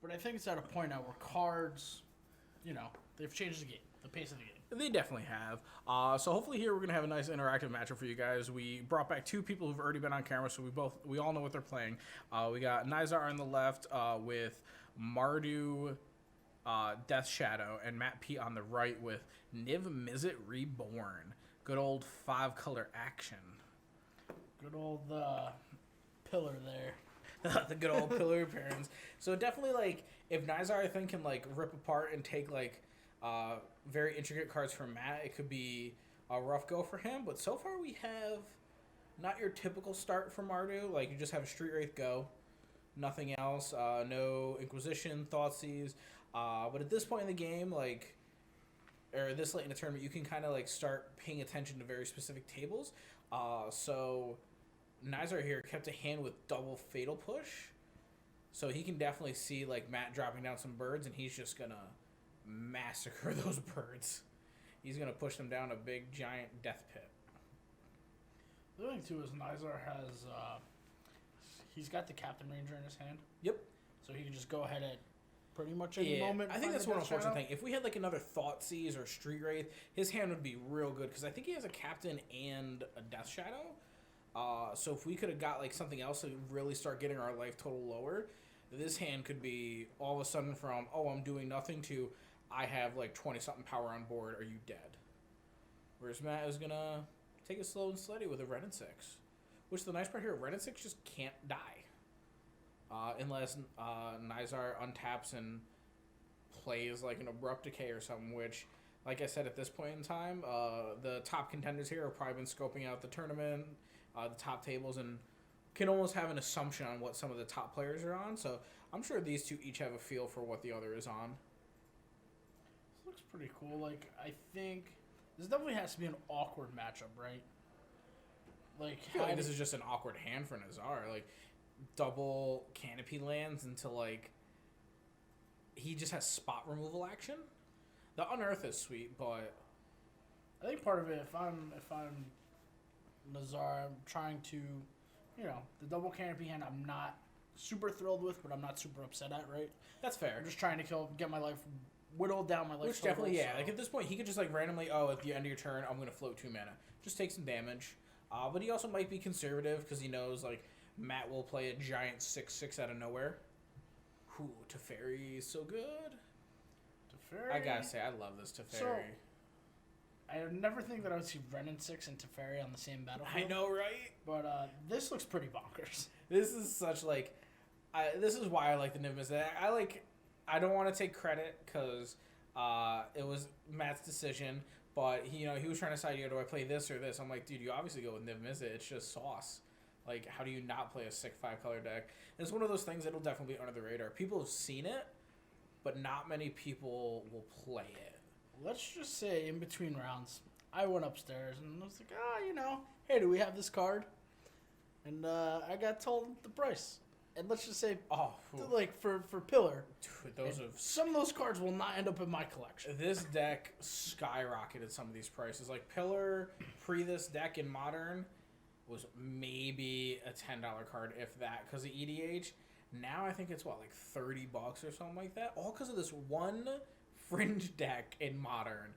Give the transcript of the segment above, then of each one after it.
But I think it's at a point now where cards, they've changed the game, the pace of the game. They definitely have. So hopefully here we're gonna have a nice interactive matchup for you guys. We brought back two people who've already been on camera, so we all know what they're playing. We got Nizar on the left with Mardu, Death Shadow, and Peet on the right with Niv-Mizzet Reborn. Good old 5-color action. Good old pillar there. The good old pillar appearance. So definitely, like, if Nizar, I think, can, like, rip apart and take, like, very intricate cards from Matt, it could be a rough go for him. But so far we have not your typical start for Mardu. Like, you just have a Street Wraith go. Nothing else. No Inquisition, Thoughtseize. But at this point in the game, like, or this late in the tournament, you can kind of, like, start paying attention to very specific tables. So Nizar here kept a hand with double Fatal Push. So he can definitely see, like, Matt dropping down some birds, and he's just going to massacre those birds. He's going to push them down a big, giant death pit. The other thing, too, is Nizar has... he's got the Captain Ranger in his hand. Yep. So he can just go ahead at pretty much any moment. I think that's one unfortunate thing. If we had, like, another Thoughtseize or Street Wraith, his hand would be real good, because I think he has a Captain and a Death Shadow. So if we could have got, like, something else to really start getting our life total lower, this hand could be all of a sudden from, oh, I'm doing nothing, to I have, like, 20-something power on board, are you dead? Whereas Matt is going to take it slow and steady with a red and 6. Which, the nice part here, red and 6 just can't die. Unless Nizar untaps and plays, like, an Abrupt Decay or something, which, like I said, at this point in time, the top contenders here have probably been scoping out the tournament, the top tables, and can almost have an assumption on what some of the top players are on. So I'm sure these two each have a feel for what the other is on. This looks pretty cool. Like, I think this definitely has to be an awkward matchup, right? Like, I feel like this is just an awkward hand for Nizar. Like, double canopy lands into, like, he just has spot removal action. The Unearth is sweet, but I think part of it, if I'm Nizar, I'm trying to, the double canopy hand I'm not super thrilled with, but I'm not super upset at, right? That's fair. I'm just trying to get my life, whittle down my life. Which definitely, yeah. So. Like, at this point, he could just, like, randomly, at the end of your turn, I'm going to float 2 mana. Just take some damage. But he also might be conservative, because he knows, like, Matt will play a giant 6/6 out of nowhere. Ooh, Teferi is so good. Teferi. I gotta say, I love this Teferi. So, I never think that I would see Ren and 6 and Teferi on the same battlefield. I know, right? But this looks pretty bonkers. This is such, like... this is why I like the Niv-Mizzet. I don't want to take credit, because it was Matt's decision, but he was trying to decide, do I play this or this? I'm like, dude, you obviously go with Niv-Mizzet. It's just sauce. Like, how do you not play a sick 5-color deck? And it's one of those things that'll definitely be under the radar. People have seen it, but not many people will play it. Let's just say, in between rounds, I went upstairs and I was like, hey, do we have this card? And I got told the price. And let's just say, like, for Pillar, dude, some of those cards will not end up in my collection. This deck skyrocketed some of these prices. Like, Pillar, pre this deck in Modern, was maybe a $10 card, if that, because of EDH. Now I think it's, like $30 or something like that? All because of this one Fringe deck in Modern,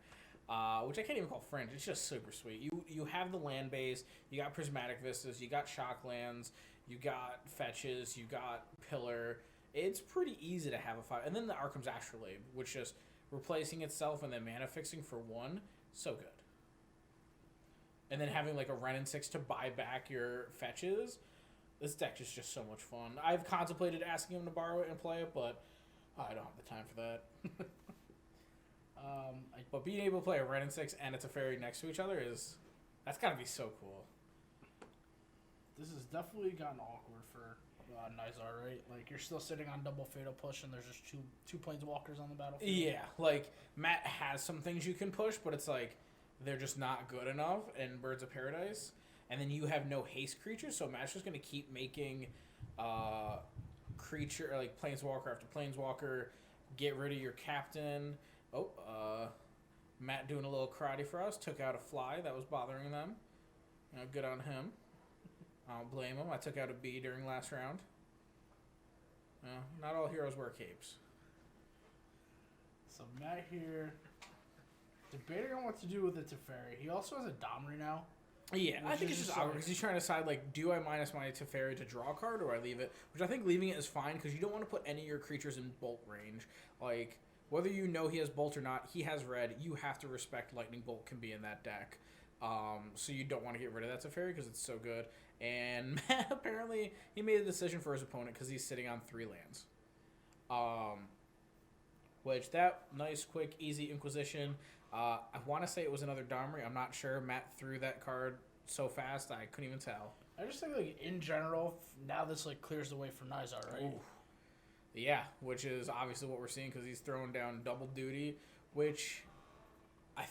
which I can't even call Fringe. It's just super sweet. You have the land base, you got Prismatic Vistas, you got Shocklands, you got Fetches, you got Pillar. It's pretty easy to have a 5. And then the Arkham's Astrolabe, which just replacing itself and then mana fixing for 1. So good. And then having, like, a Ren and 6 to buy back your Fetches. This deck is just so much fun. I've contemplated asking him to borrow it and play it, but I don't have the time for that. But being able to play a Ren and 6 and a Teferi next to each other that's got to be so cool. This has definitely gotten awkward for Nizar, right? Like, you're still sitting on double Fatal Push and there's just two Planeswalkers on the battlefield. Yeah, like, Matt has some things you can push, but it's like, they're just not good enough in Birds of Paradise. And then you have no haste creatures, so Matt's just going to keep making creature, like Planeswalker after Planeswalker, get rid of your captain. Matt doing a little karate for us, took out a fly that was bothering them. Good on him. I don't blame him. I took out a bee during last round. Not all heroes wear capes. So Matt here, debating on what to do with the Teferi. He also has a Domri now. Yeah, I think it's just awkward because he's trying to decide, like, do I minus my Teferi to draw a card or I leave it? Which I think leaving it is fine because you don't want to put any of your creatures in bolt range. Like, whether you know he has bolt or not, he has red. You have to respect Lightning Bolt can be in that deck. So you don't want to get rid of that Teferi because it's so good. And Matt, apparently, he made a decision for his opponent because he's sitting on 3 lands. Which, that nice, quick, easy Inquisition. I want to say it was another Domri. I'm not sure. Matt threw that card so fast, I couldn't even tell. I just think, like, in general, now this, like, clears the way for Nizar, right? Ooh. Yeah, which is obviously what we're seeing because he's throwing down double duty, which I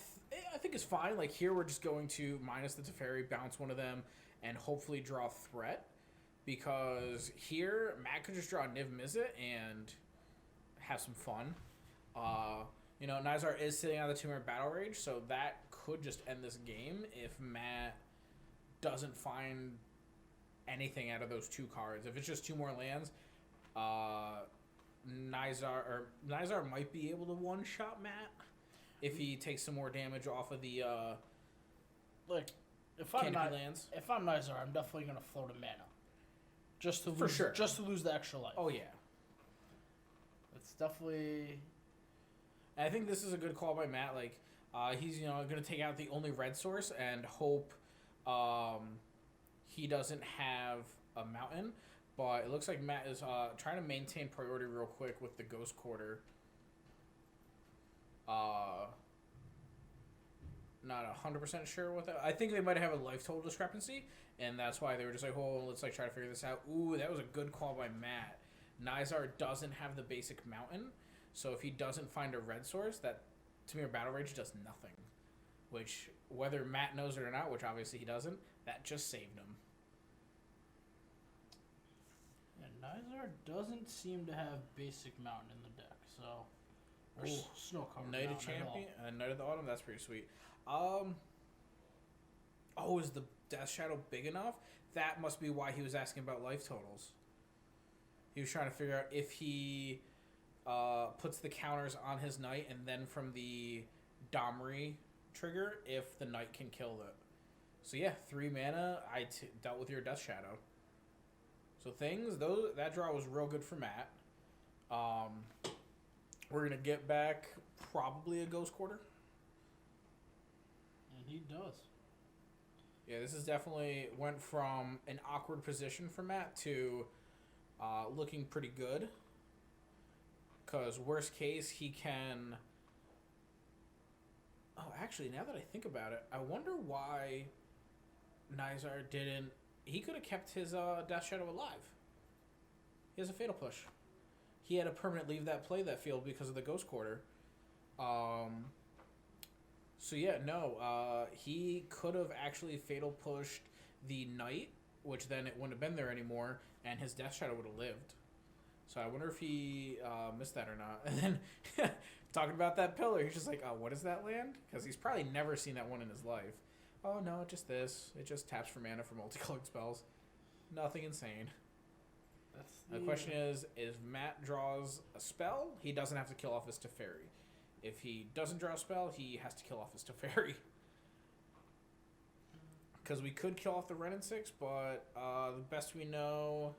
think is fine. Like, here we're just going to minus the Teferi, bounce one of them, and hopefully draw threat. Because here, Matt could just draw Niv-Mizzet and have some fun. Nizar is sitting on the 2-minute battle rage, so that could just end this game if Matt doesn't find anything out of those 2 cards. If it's just 2 more lands, Nizar might be able to one-shot Matt if he takes some more damage off of the Look, if I'm Nizar, I'm definitely gonna float a mana, just to lose, just to lose the extra life. Oh yeah, it's definitely. I think this is a good call by Matt. Like, he's gonna take out the only red source and hope he doesn't have a mountain. But it looks like Matt is trying to maintain priority real quick with the Ghost Quarter. Not 100% sure what that. I think they might have a life total discrepancy, and that's why they were just like, "Oh, let's try to figure this out." Ooh, that was a good call by Matt. Nizar doesn't have the basic mountain, so if he doesn't find a red source, that Temur Battle Rage does nothing. Which, whether Matt knows it or not, which obviously he doesn't, that just saved him. Yeah, Nizar doesn't seem to have basic mountain in the deck, so. Or snow cover. Knight of Champion, Knight of the Autumn. That's pretty sweet. Is the Death Shadow big enough? That must be why he was asking about life totals. He was trying to figure out if he puts the counters on his Knight and then from the Domri trigger, if the Knight can kill it. So yeah, 3 mana. I dealt with your Death Shadow. So that draw was real good for Matt. We're going to get back probably a Ghost Quarter. And he does. Yeah, this is definitely went from an awkward position for Matt to looking pretty good. Because worst case, he can... Oh, actually, now that I think about it, I wonder why Nizar didn't... He could have kept his Death Shadow alive. He has a Fatal Push. He had a permanent leave that field because of the Ghost Quarter. He could have actually Fatal Pushed the Knight, which then it wouldn't have been there anymore, and his Death Shadow would have lived. So I wonder if he missed that or not. And then talking about that pillar, he's just like, "Oh, what is that land?" Because he's probably never seen that one in his life. Oh no, just this. It just taps for mana for multicolored spells. Nothing insane. The question is, if Matt draws a spell, he doesn't have to kill off his Teferi. If he doesn't draw a spell, he has to kill off his Teferi. Because we could kill off the Ren and 6, but the best we know...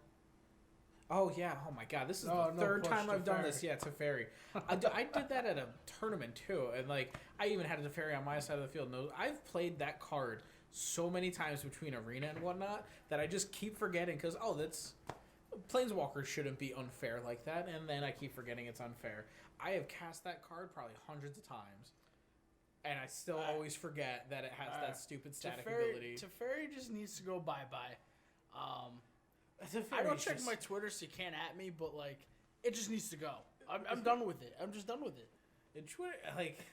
Oh, yeah. Oh, my God. This is the third time I've done this. Yeah, Teferi. I did that at a tournament, too. And, like, I even had a Teferi on my side of the field. No, I've played that card so many times between Arena and whatnot that I just keep forgetting because, that's... Planeswalkers shouldn't be unfair like that, and then I keep forgetting it's unfair. I have cast that card probably hundreds of times, and I still always forget that it has that stupid static ability. Teferi just needs to go bye-bye. I don't check my Twitter, so you can't at me, but, like, it just needs to go. I'm done with it. I'm just done with it. And Twitter, like,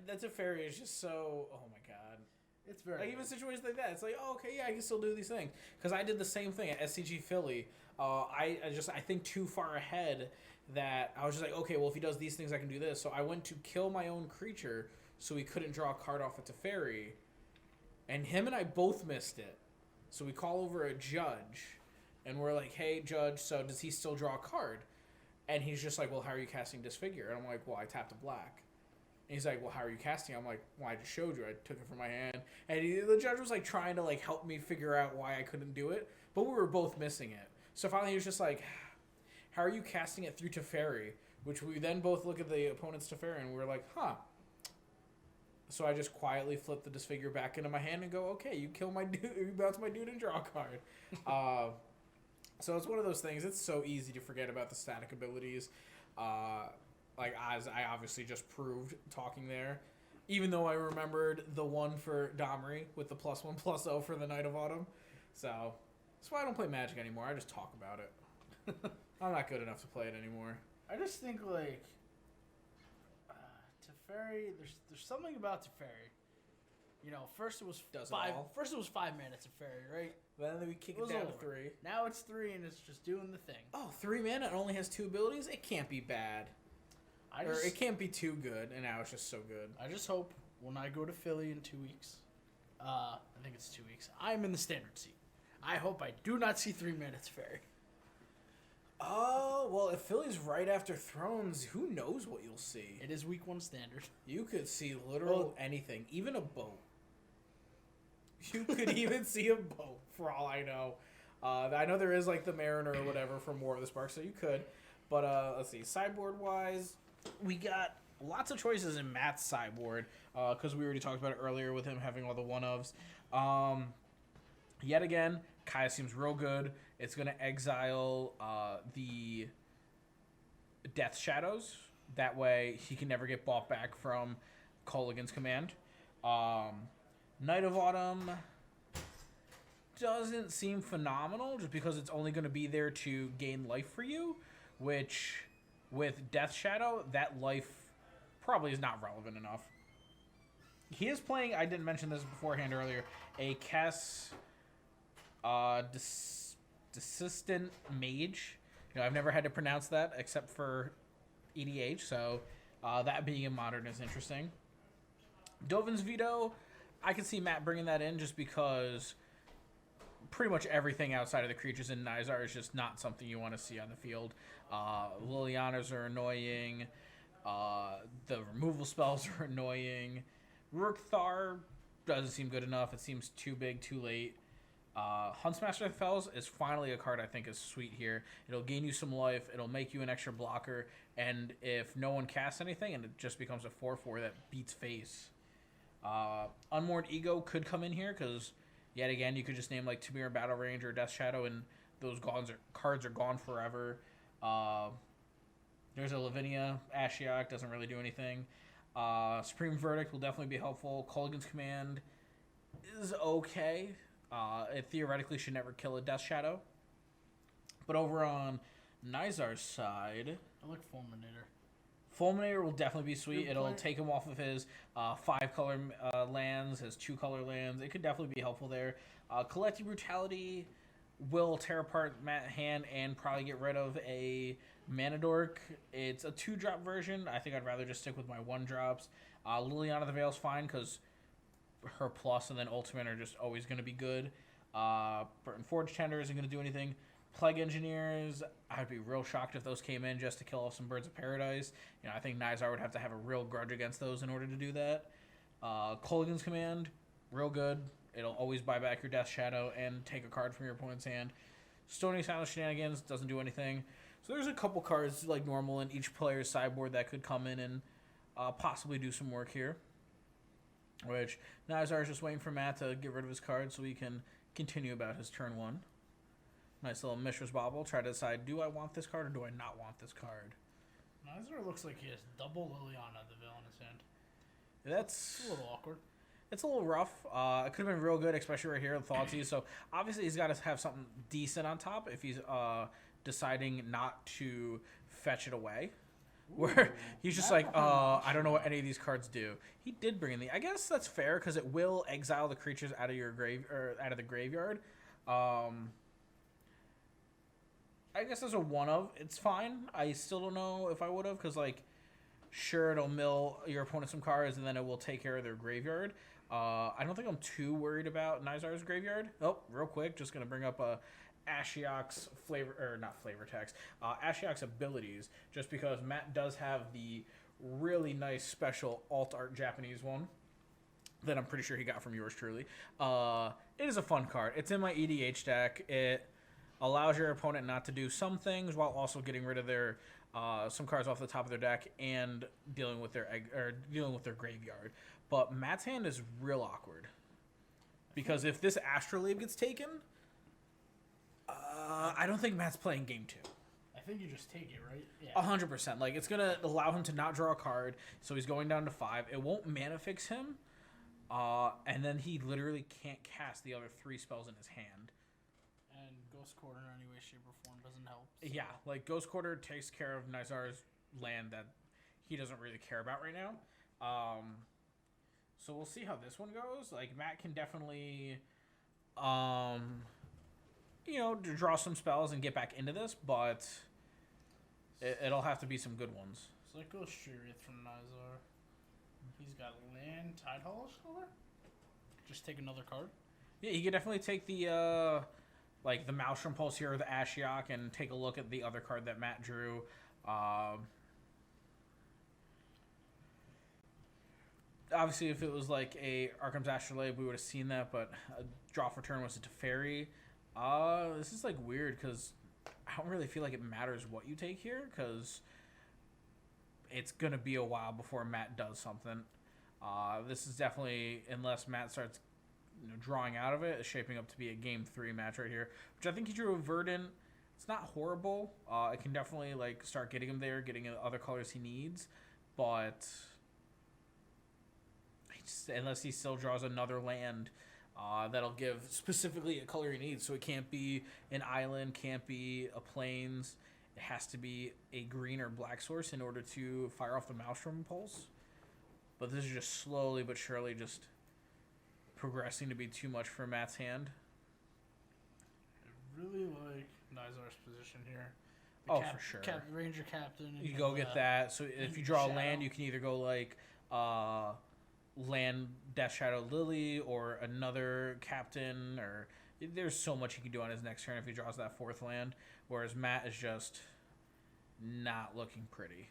that Teferi is just so... Oh, my God. It's very like even situations like that. It's like, oh, okay, yeah, I can still do these things because I did the same thing at SCG Philly. I think too far ahead that I was just like, okay, well if he does these things, I can do this. So I went to kill my own creature so he couldn't draw a card off a Teferi, and him and I both missed it. So we call over a judge, And we're like, hey, Judge, so does he still draw a card? And he's just like, well, how are you casting Disfigure? And I'm like, well, I tapped a black. And he's like, well, how are you casting? I'm like, well, I just showed you. I took it from my hand. And the judge was like trying to like help me figure out why I couldn't do it. But we were both missing it. So finally he was just like, how are you casting it through Teferi? Which we then both look at the opponent's Teferi and we're like, huh. So I just quietly flip the Disfigure back into my hand and go, okay, you kill my dude, you bounce my dude and draw a card. So it's one of those things. It's so easy to forget about the static abilities. Like, as I obviously just proved talking there. Even though I remembered the one for Domri with the +1/+0 for the Night of Autumn. So, that's why I don't play Magic anymore. I just talk about it. I'm not good enough to play it anymore. I just think, like, Teferi, there's something about Teferi. You know, first it was 5 mana Teferi, right? Then we kick it down to 3. Now it's 3 and it's just doing the thing. Oh, 3 mana and only has 2 abilities? It can't be bad. It can't be too good, and now it's just so good. I just hope when I go to Philly in 2 weeks, I think it's 2 weeks, I'm in the standard seat. I hope I do not see 3 mana Teferi. Oh, well, if Philly's right after Thrones, who knows what you'll see? It is week 1 standard. You could see literal anything, even a boat. You could even see a boat, for all I know. I know there is, like, the Mariner or whatever from War of the Spark, so you could. But, let's see, sideboard-wise, we got lots of choices in Matt's sideboard, because we already talked about it earlier with him having all the one-ofs. Yet again, Kaya seems real good. It's going to exile the Death Shadows. That way, he can never get bought back from Colligan's command. Night of Autumn doesn't seem phenomenal just because it's only going to be there to gain life for you, which with Death Shadow, that life probably is not relevant enough. He is playing, I didn't mention this beforehand earlier, a Kess Desistant Mage. You know, I've never had to pronounce that except for EDH, so that being in Modern is interesting. Dovin's Veto, I can see Matt bringing that in just because pretty much everything outside of the creatures in Nizar is just not something you want to see on the field. Lilianas are annoying. The removal spells are annoying. Rookthar doesn't seem good enough. It seems too big, too late. Huntsmaster Fells is finally a card I think is sweet here. It'll gain you some life. It'll make you an extra blocker. And if no one casts anything, and it just becomes a 4/4 that beats face. Unmourned Ego could come in here because, yet again, you could just name like Tamir Battle Range or Death Shadow, and those cards are gone forever. There's a Lavinia. Ashiok doesn't really do anything. Supreme Verdict will definitely be helpful. Colligan's Command is okay. It theoretically should never kill a Death Shadow. But over on Nizar's side, I like Fulminator. Fulminator will definitely be sweet. It'll take him off of his 5-color lands, his 2-color lands. It could definitely be helpful there. Collective Brutality will tear apart Matt's hand and probably get rid of a Mana Dork. It's a 2-drop version. I think I'd rather just stick with my 1-drops. Liliana the Veil's fine because her plus and then ultimate are just always going to be good. Burton Forge Tender isn't going to do anything. Plague Engineers, I'd be real shocked if those came in just to kill off some Birds of Paradise. You know, I think Nizar would have to have a real grudge against those in order to do that. Colligan's Command, real good. It'll always buy back your Death Shadow and take a card from your opponent's hand. Stony Silent Shenanigans doesn't do anything. So there's a couple cards like normal in each player's sideboard that could come in and possibly do some work here. Which Nizar is just waiting for Matt to get rid of his card so he can continue about his turn 1. Nice little Mishra's Bauble. Try to decide, do I want this card or do I not want this card? Nizar looks like he has double Liliana the Veil in his hand. That's a little awkward. It's a little rough. It could have been real good, especially right here in Thoughtseize. So obviously he's got to have something decent on top if he's deciding not to fetch it away. Where he's just like, I don't know what any of these cards do. He did bring in the. I guess that's fair because it will exile the creatures out of your grave or out of the graveyard. I guess as a one-of, it's fine. I still don't know if I would have because, like, sure, it'll mill your opponent some cards and then it will take care of their graveyard. I don't think I'm too worried about Nizar's graveyard. Oh, real quick, just going to bring up a Ashiok's Ashiok's abilities, just because Matt does have the really nice special alt art Japanese one that I'm pretty sure he got from yours truly. It is a fun card. It's in my EDH deck. It allows your opponent not to do some things while also getting rid of their some cards off the top of their deck and dealing with their graveyard. But Matt's hand is real awkward because if this Astrolabe gets taken, I don't think Matt's playing game 2. I think you just take it, right? Yeah. 100%. Like, it's gonna allow him to not draw a card, so he's going down to 5. It won't mana fix him, and then he literally can't cast the other 3 spells in his hand. And Ghost Quarter in any way, shape, or form doesn't help. So. Yeah, like Ghost Quarter takes care of Nizar's land that he doesn't really care about right now. So we'll see how this one goes. Like, Matt can definitely, draw some spells and get back into this, but it'll have to be some good ones. So it goes straight from Nizar. He's got land, Tidehall Scholar. Just take another card. Yeah, he could definitely take the the Maelstrom Pulse here or the Ashiok and take a look at the other card that Matt drew. Obviously, if it was like a Arkham's Astrolabe, we would have seen that, but a draw for turn was a Teferi. This is like weird because I don't really feel like it matters what you take here because it's going to be a while before Matt does something. This is definitely, unless Matt starts drawing out of it, it's shaping up to be a game 3 match right here, which I think he drew a Verdant. It's not horrible. It can definitely start getting him there, getting other colors he needs, but unless he still draws another land that'll give specifically a color he needs. So it can't be an island, can't be a plains. It has to be a green or black source in order to fire off the Maelstrom Pulse. But this is just slowly but surely just progressing to be too much for Matt's hand. I really like Nizar's position here. For sure. Ranger Captain. You go get that. So if you draw a land, you can either go land Death Shadow Lily or another captain, or there's so much he can do on his next turn if he draws that 4th land, whereas Matt is just not looking pretty.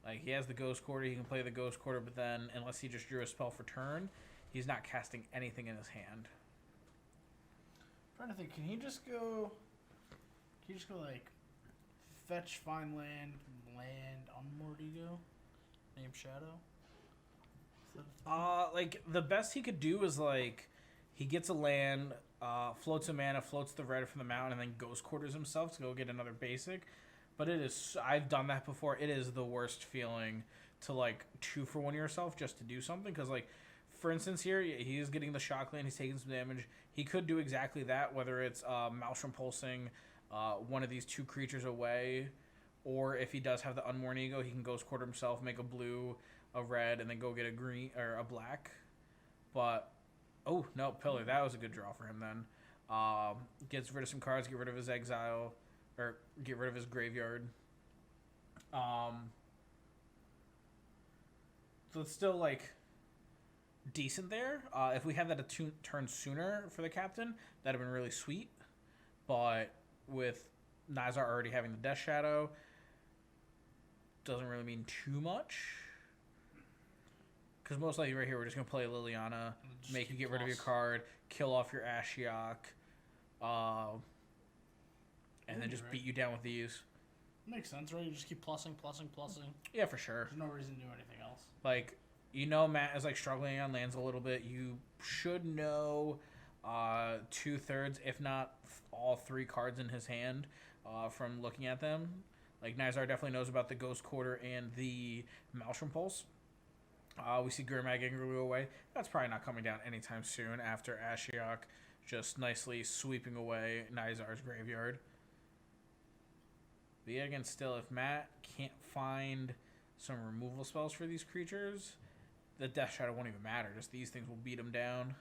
Like, he has the Ghost Quarter, he can play the Ghost Quarter, but then unless he just drew a spell for turn, he's not casting anything in his hand. I'm trying to think, can he just go fetch, find land on Mordigo, name Shadow? The best he could do is he gets a land, floats a mana, floats the red from the mountain, and then Ghost Quarters himself to go get another basic. But I've done that before. It is the worst feeling to 2-for-1 yourself just to do something. Because for instance here, he's getting the shock land, he's taking some damage. He could do exactly that, whether it's Maelstrom Pulsing one of these 2 creatures away, or if he does have the Unworn Ego, he can Ghost Quarter himself, make a blue, a red, and then go get a green or a black. But oh no, Pillar, that was a good draw for him then. Gets rid of some cards, get rid of his exile, or get rid of his graveyard. So it's still decent there. If we had that a turn sooner for the captain, that'd have been really sweet. But with Nizar already having the Death Shadow, doesn't really mean too much. Because most likely right here, we're just going to play Liliana, make you get rid of your card, kill off your Ashiok, and then just beat you down with these. Makes sense, right? You just keep plussing. Yeah, for sure. There's no reason to do anything else. Matt is struggling on lands a little bit. You should know 2/3, if not all 3 cards in his hand from looking at them. Nizar definitely knows about the Ghost Quarter and the Maelstrom Pulse. We see Gurmag Ingerlu away. That's probably not coming down anytime soon after Ashiok just nicely sweeping away Nizar's graveyard. But yeah, again, still, if Matt can't find some removal spells for these creatures, the Death Shadow won't even matter. Just these things will beat him down.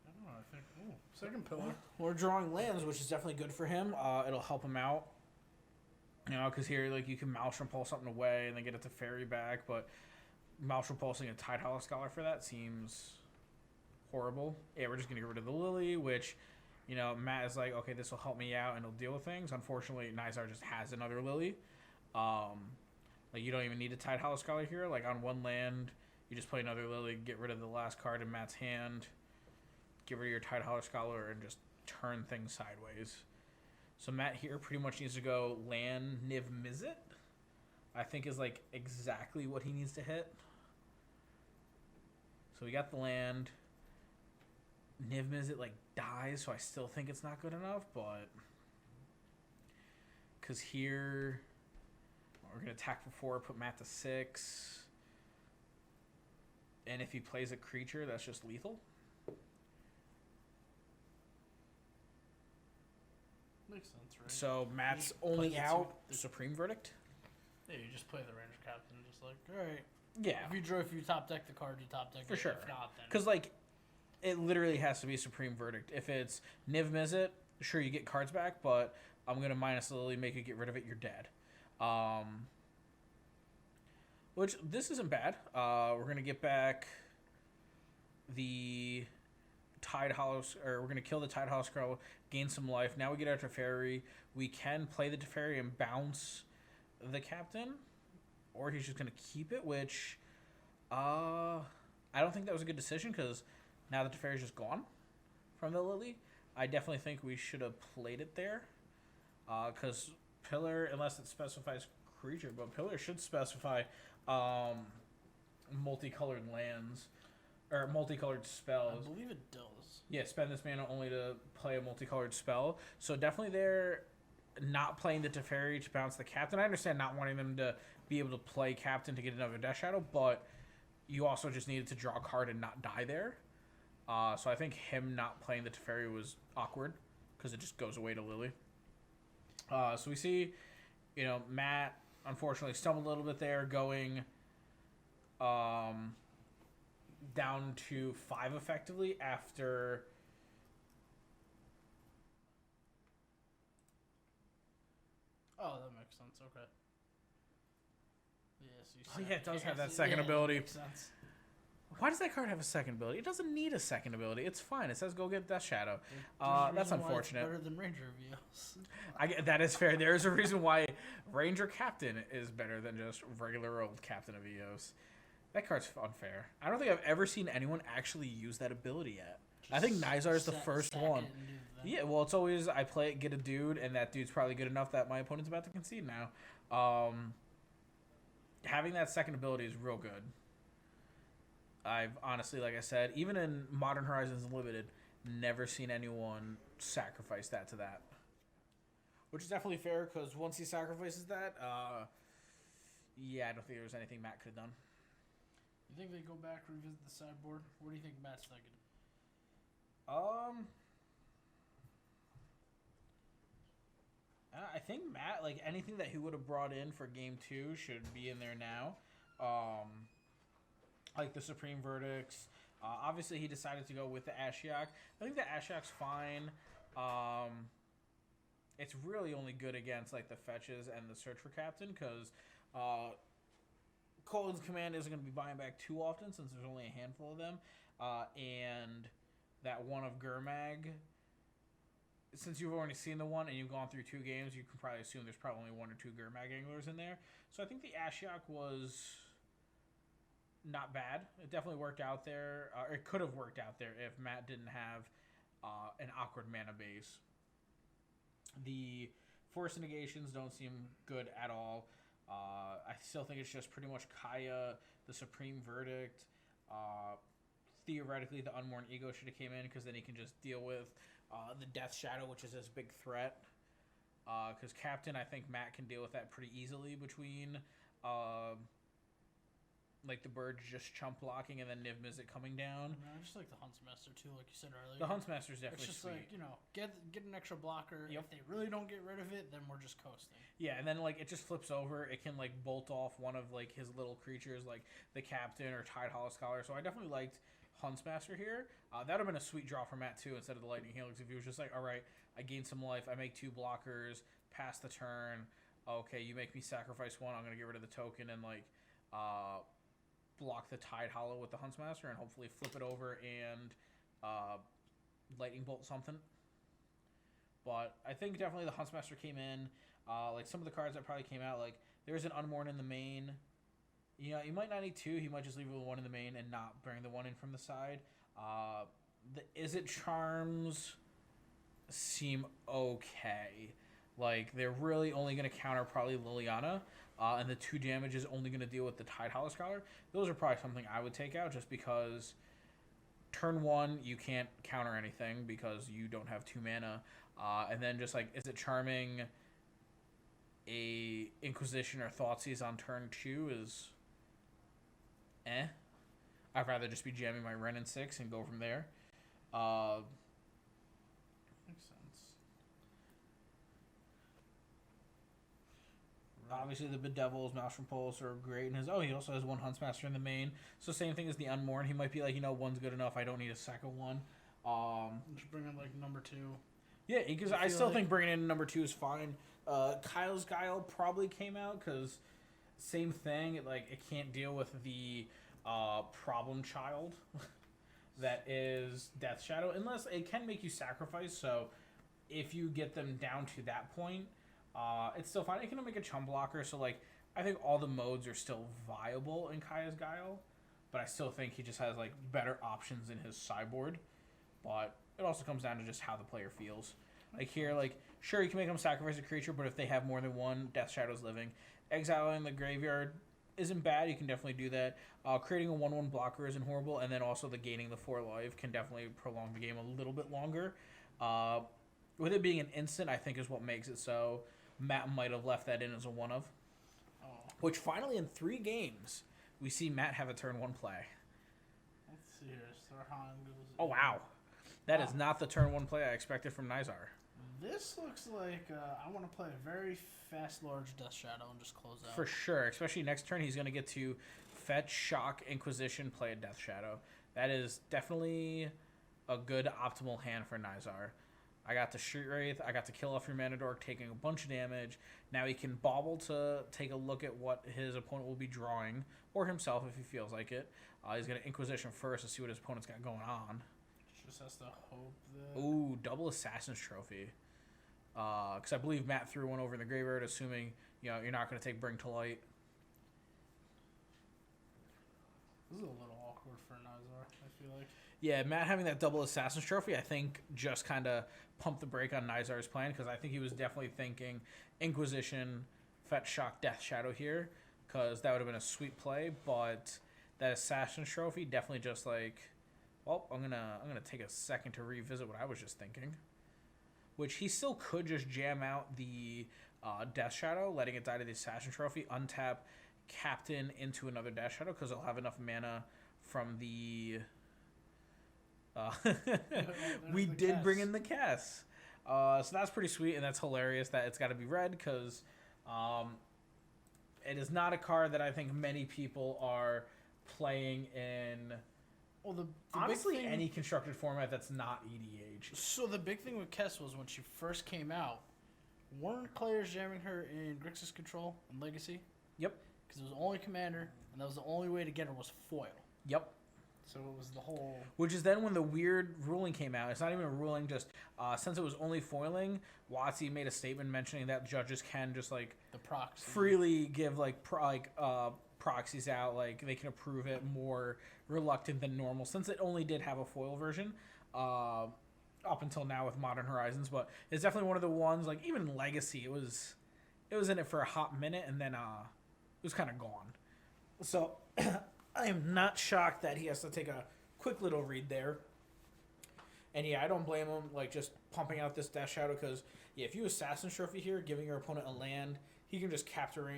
I don't know, I think... Ooh, second Pillar. We're drawing lands, which is definitely good for him. It'll help him out. Because here, you can Maelstrom Pulse something away and then get it to Fairy back, but Maelstrom Pulsing a Tidehall Scholar for that seems horrible. Yeah, we're just going to get rid of the Lily, which, you know, Matt is like, okay, this will help me out and it'll deal with things. Unfortunately, Nizar just has another Lily. Like, you don't even need a Tide Hollow Scholar here. Like, on one land, you just play another Lily, get rid of the last card in Matt's hand, get rid of your Tide Hollow Scholar, and just turn things sideways. So Matt here pretty much needs to go land Niv-Mizzet. I think is, like, exactly what he needs to hit. So we got the land. Niv-Mizzet, like, dies, so I still think it's not good enough, but... Because here... We're going to attack for 4, put Matt to 6. And if he plays a creature, that's just lethal. Makes sense, right? So Matt's only out Supreme Verdict. Yeah, you just play the Ranger Captain, just like, alright. Yeah. If you top deck the card, you top deck For it. sure. If not, then... Because, like, it literally has to be Supreme Verdict. If it's Niv-Mizzet, sure, you get cards back, but I'm going to minus Lily, make it get rid of it, you're dead. Which, this isn't bad. We're going to get back the Tide Hollow, or we're going to kill the Tide Hollow Scroll, gain some life. Now we get our Teferi. We can play the Teferi and bounce the Captain, or he's just going to keep it, which I don't think that was a good decision, because now the Teferi's just gone from the Lily. I definitely think we should have played it there, because Pillar, unless it specifies creature, but Pillar should specify multicolored lands or multicolored spells. I believe it does. Yeah, spend this mana only to play a multicolored spell. So definitely they're not playing the Teferi to bounce the Captain. I understand not wanting them to be able to play Captain to get another Death Shadow, but you also just needed to draw a card and not die there. So I think him not playing the Teferi was awkward because it just goes away to Lily. So we see, you know, Matt unfortunately stumbled a little bit there, going down to 5 effectively after. Oh, that makes sense. Okay. Yeah, so Oh yeah, it does have that second ability. Makes sense. Why does that card have a second ability? It doesn't need a second ability. It's fine. It says go get Death Shadow. That's unfortunate. It's better than Ranger VOs. That is fair. There is a reason why Ranger Captain is better than just regular old Captain of EOS. That card's unfair. I don't think I've ever seen anyone actually use that ability yet. I think Nizar is the first one. Yeah, well, it's always I play it, get a dude, and that dude's probably good enough that my opponent's about to concede now. Having that second ability is real good. I've honestly, like I said, even in Modern Horizons Limited, never seen anyone sacrifice that to that. Which is definitely fair, because once he sacrifices that, yeah, I don't think there was anything Matt could have done. You think they go back, revisit the sideboard? What do you think Matt's thinking? I think Matt, like, anything that he would have brought in for Game 2 should be in there now. Like the Supreme Verdicts. Obviously, he decided to go with the Ashiok. I think the Ashiok's fine. It's really only good against, like, the fetches and the search for Captain, because Colin's Command isn't going to be buying back too often, since there's only a handful of them. And that one of Gurmag, since you've already seen the one and you've gone through 2 games, you can probably assume there's probably only 1 or 2 Gurmag anglers in there. So I think the Ashiok was not bad. It definitely worked out there. It could have worked out there if Matt didn't have an awkward mana base. The Force Negations don't seem good at all. I still think it's just pretty much Kaya, the Supreme Verdict. Theoretically, the Unworn Ego should have came in, because then he can just deal with the Death Shadow, which is his big threat. Because Captain, I think Matt can deal with that pretty easily between like the bird just chump blocking and then Niv-Mizzet coming down. I just like the Huntsmaster too, like you said earlier. The Huntsmaster is definitely it's just sweet. like, you know, get an extra blocker. Yep. If they really don't get rid of it, then we're just coasting. Yeah, and then like it just flips over. It can like bolt off one of like his little creatures, like the Captain or Tide Hollow Scholar. So I definitely liked Huntsmaster here. That would have been a sweet draw for Matt too, instead of the Lightning Helix. If he was just like, all right, I gain some life, I make 2 blockers, pass the turn. Okay, you make me sacrifice 1. I'm gonna get rid of the token and like block the Tide Hollow with the Huntsmaster and hopefully flip it over and lightning bolt something. But I think definitely the Huntsmaster came in. Like some of the cards that probably came out, like there's an Unmourn in the main. You know, you might not need two. He might just leave with one in the main and not bring the one in from the side. The Is It charms seem okay. Like they're really only going to counter probably Liliana, and the 2 damage is only going to deal with the Tide Hollow Scholar. Those are probably something I would take out just because turn 1 you can't counter anything because you don't have 2 mana, and then just like Is It charming a Inquisition or Thoughtseize on turn 2 is I'd rather just be jamming my Ren in 6 and go from there. Makes sense. Obviously, the Bedevils, Maelstrom Pulse are great. And he also has 1 Huntsmaster in the main. So, same thing as the Unmourn. He might be like, 1's good enough. I don't need a second one. Just bring in, like, number 2. Yeah, because I still think bringing in number 2 is fine. Kyle's Guile probably came out because same thing. It can't deal with the problem child that is Death Shadow. Unless it can make you sacrifice. So, if you get them down to that point, it's still fine. It can make a chum blocker, so I think all the modes are still viable in Kaya's Guile, but I still think he just has better options in his sideboard. But it also comes down to just how the player feels. Sure, you can make them sacrifice a creature, but if they have more than 1 Death Shadows living, exiling the graveyard isn't bad. You can definitely do that. Creating a 1/1 blocker isn't horrible, and then also the gaining the 4 life can definitely prolong the game a little bit longer. With it being an instant, I think is what makes it so. Matt might have left that in as a one-of. Oh. Which finally in 3 games, we see Matt have a turn 1 play. Let's see here. Sarhan goes... Oh, wow. That is not the turn 1 play I expected from Nizar. This looks like I want to play a very fast, large Death Shadow and just close out. For sure. Especially next turn, he's going to get to fetch, shock, Inquisition, play a Death Shadow. That is definitely a good optimal hand for Nizar. I got the Street Wraith. I got to kill off your Mana Dork, taking a bunch of damage. Now he can bobble to take a look at what his opponent will be drawing, or himself if he feels like it. He's going to Inquisition first to see what his opponent's got going on. Just has to hope that... Ooh, double Assassin's Trophy. Because I believe Matt threw one over in the graveyard, assuming you're not going to take Bring to Light. This is a little awkward for Nizar, I feel like. Yeah, Matt having that double Assassin's Trophy, I think, just kind of pumped the brake on Nizar's plan, because I think he was definitely thinking Inquisition, Fetch, Shock, Death Shadow here, because that would have been a sweet play, but that Assassin's Trophy definitely just well, I'm gonna take a second to revisit what I was just thinking. Which he still could just jam out the Death Shadow, letting it die to the Assassin Trophy, untap Captain into another Death Shadow, because he'll have enough mana from the... we did bring in the Cass. So that's pretty sweet, and that's hilarious that it's got to be red, because it is not a card that I think many people are playing in... Well, the honestly, big thing, any constructed format that's not EDH. So the big thing with Kess was when she first came out, weren't players jamming her in Grixis Control and Legacy? Yep. Because it was only Commander, and that was the only way to get her was foil. Yep. So it was the whole... Which is then when the weird ruling came out. It's not even a ruling, just since it was only foiling, WotC made a statement mentioning that judges can just the proxy freely give proxies out, they can approve it more reluctant than normal, since it only did have a foil version up until now with Modern Horizons. But it's definitely one of the ones, even Legacy, it was in it for a hot minute, and then it was kind of gone. So I am not shocked that he has to take a quick little read there. And yeah, I don't blame him, just pumping out this Death Shadow, because if you Assassin's Trophy here, giving your opponent a land, he can just capture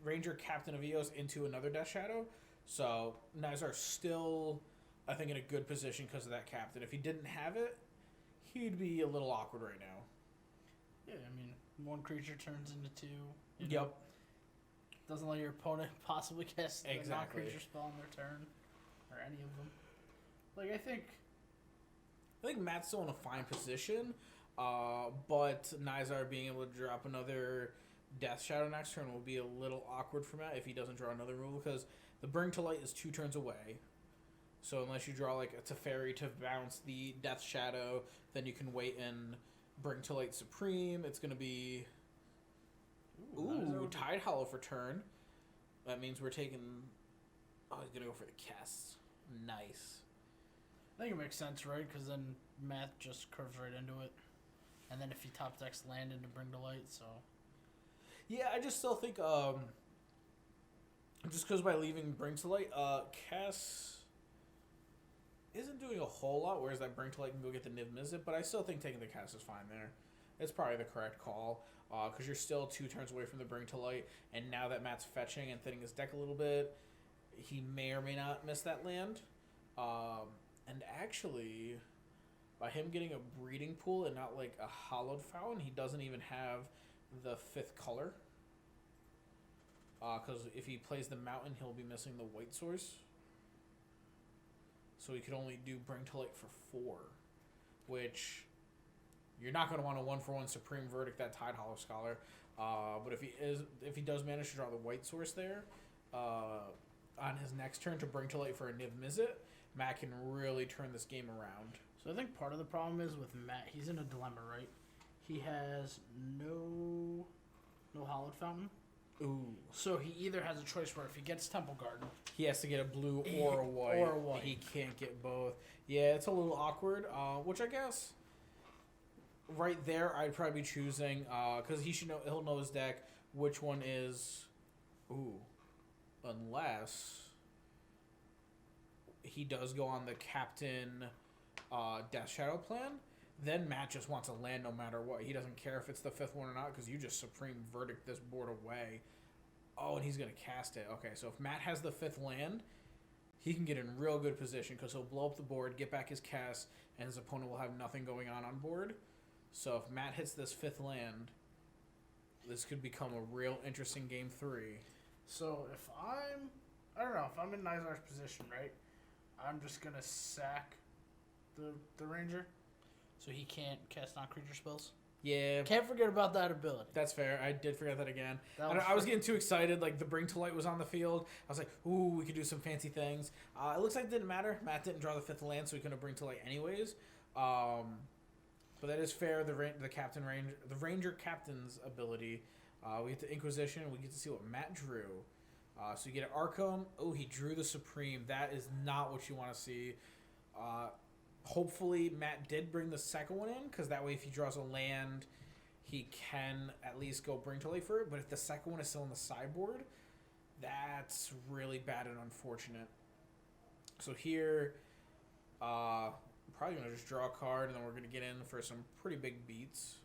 Ranger Captain of Eos into another Death Shadow. So Nizar's still, I think, in a good position because of that Captain. If he didn't have it, he'd be a little awkward right now. Yeah, I mean, 1 creature turns into 2. Yep. Doesn't let your opponent possibly cast a exactly. non-creature spell on their turn, or any of them. I think Matt's still in a fine position, but Nizar being able to drop another Death Shadow next turn will be a little awkward for Matt if he doesn't draw another removal, because the Bring to Light is 2 turns away. So unless you draw like a Teferi to bounce the Death Shadow, then you can wait and bring to light Supreme. It's going to be... Ooh, Tide Hollow for turn. That means we're taking... Oh, he's going to go for the cast. Nice. I think it makes sense, right? Because then Matt just curves right into it. And then if he top decks land into Bring to Light, so... Yeah, I just still think... just because by leaving Bring to Light, Cass isn't doing a whole lot, whereas that Bring to Light can go get the Niv-Mizzet, but I still think taking the Cass is fine there. It's probably the correct call, because you're still 2 turns away from the Bring to Light, and now that Matt's fetching and thinning his deck a little bit, he may or may not miss that land. And actually, by him getting a Breeding Pool and not like a Hollowed Fountain, he doesn't even have the 5th color. Because if he plays the Mountain, he'll be missing the White Source. So he could only do Bring to Light for 4, which you're not going to want a 1-for-1 Supreme Verdict that Tide Hollow Scholar. But if he does manage to draw the White Source there, on his next turn to Bring to Light for a Niv-Mizzet, Matt can really turn this game around. So I think part of the problem is with Matt, he's in a dilemma, right? He has no Hollowed Fountain. Ooh. So he either has a choice where if he gets Temple Garden, he has to get a blue or a white. Or a white. He can't get both. Yeah, it's a little awkward, which I guess right there I'd probably be choosing, because he'll know his deck, which one is... Ooh. Unless he does go on the Captain Death Shadow plan, then Matt just wants a land no matter what. He doesn't care if it's the 5th one or not, because you just Supreme Verdict this board away. Oh, and he's going to cast it. Okay, so if Matt has the 5th land, he can get in real good position, because he'll blow up the board, get back his cast, and his opponent will have nothing going on board. So if Matt hits this 5th land, this could become a real interesting game 3. So if I don't know, if I'm in Nizar's position, right, I'm just going to sack the Ranger so he can't cast non-creature spells. Yeah. Can't forget about that ability. That's fair. I did forget that again. I was getting too excited. Like, the Bring to Light was on the field. I was like, ooh, we could do some fancy things. It looks like it didn't matter. Matt didn't draw the 5th land, so he couldn't Bring to Light anyways. But that is fair. The Ranger Captain's ability. We get the Inquisition. We get to see what Matt drew. So you get an Arkham. Oh, he drew the Supreme. That is not what you want to see. Hopefully, Matt did bring the second one in, because that way if he draws a land, he can at least go Bring to Light for it. But if the second one is still on the sideboard, that's really bad and unfortunate. So here, probably going to just draw a card, and then we're going to get in for some pretty big beats.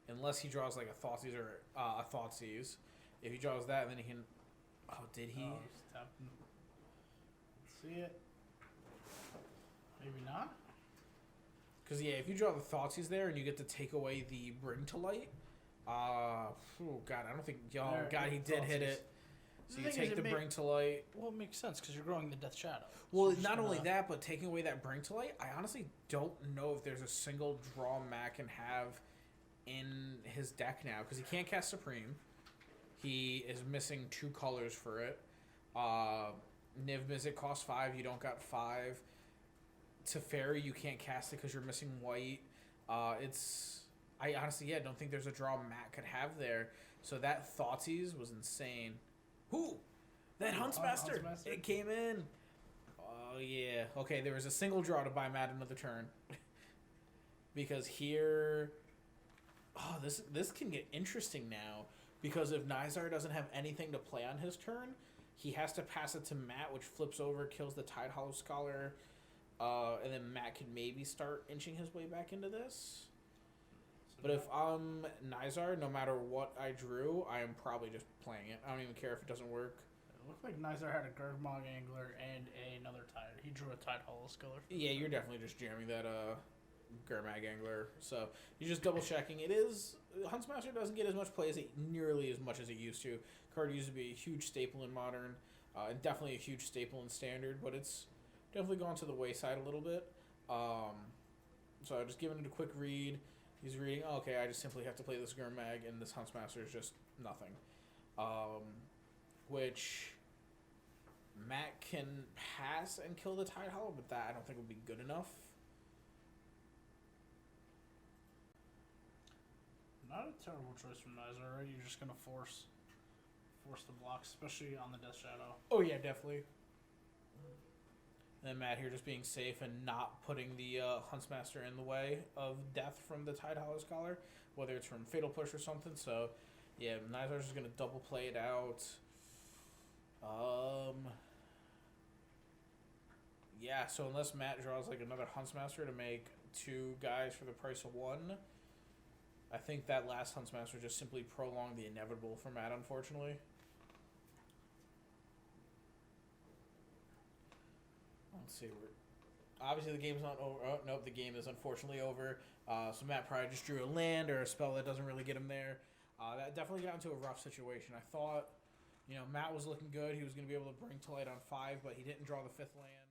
Unless he draws like a Thoughtseize or a Thoughtseize. If he draws that, then he can... Oh, did he? Oh, he's tapping. See it? Maybe not. Because, yeah, if you draw the Thoughtseize there and you get to take away the Bring to Light, oh, God, I don't think... Oh, God, he did hit it. So you take the Bring to Light. Well, it makes sense, because you're growing the Death Shadow. Well, not only that, but taking away that Bring to Light, I honestly don't know if there's a single draw Matt can have in his deck now, because he can't cast Supreme. He is missing 2 colors for it. Niv-Mizzet costs 5. You don't got 5. Teferi, you can't cast it because you're missing white. I honestly, don't think there's a draw Matt could have there. So that Thoughtseize was insane. Who? That Huntsmaster. It came in. Oh, yeah. Okay, there was a single draw to buy Matt another turn. Because here... Oh, this can get interesting now. Because if Nizar doesn't have anything to play on his turn, he has to pass it to Matt, which flips over, kills the Tide Hollow Scholar, and then Matt can maybe start inching his way back into this. But if I'm Nizar, no matter what I drew, I am probably just playing it. I don't even care if it doesn't work. It looked like Nizar had a Gurgmog Angler and another Tide. He drew a Tide Hollow Scholar. Yeah, you're definitely just jamming that Gurmag Angler. So you're just double checking. It is... Huntsmaster doesn't get as much play nearly as much as it used to. Card used to be a huge staple in Modern, and definitely a huge staple in Standard, but it's definitely gone to the wayside a little bit. So I just giving it a quick read. He's reading, oh, okay, I just simply have to play this Gurmag, and this Huntsmaster is just nothing. Which Matt can pass and kill the Tide Hollow, but that I don't think would be good enough. Not a terrible choice from Nizar, right? You're just gonna force the blocks, especially on the Death Shadow. Oh yeah, definitely. And Matt here just being safe and not putting the Huntsmaster in the way of death from the Tide Hollow Scholar, whether it's from Fatal Push or something. So, yeah, Nizar's just going to double play it out. Yeah, so unless Matt draws like another Huntsmaster to make 2 guys for the price of 1, I think that last Huntsmaster just simply prolonged the inevitable for Matt, unfortunately. Let's see. Obviously, the game's not over. Oh, nope, the game is unfortunately over. So Matt probably just drew a land or a spell that doesn't really get him there. That definitely got into a rough situation. I thought, Matt was looking good. He was going to be able to bring to light on 5, but he didn't draw the 5th land.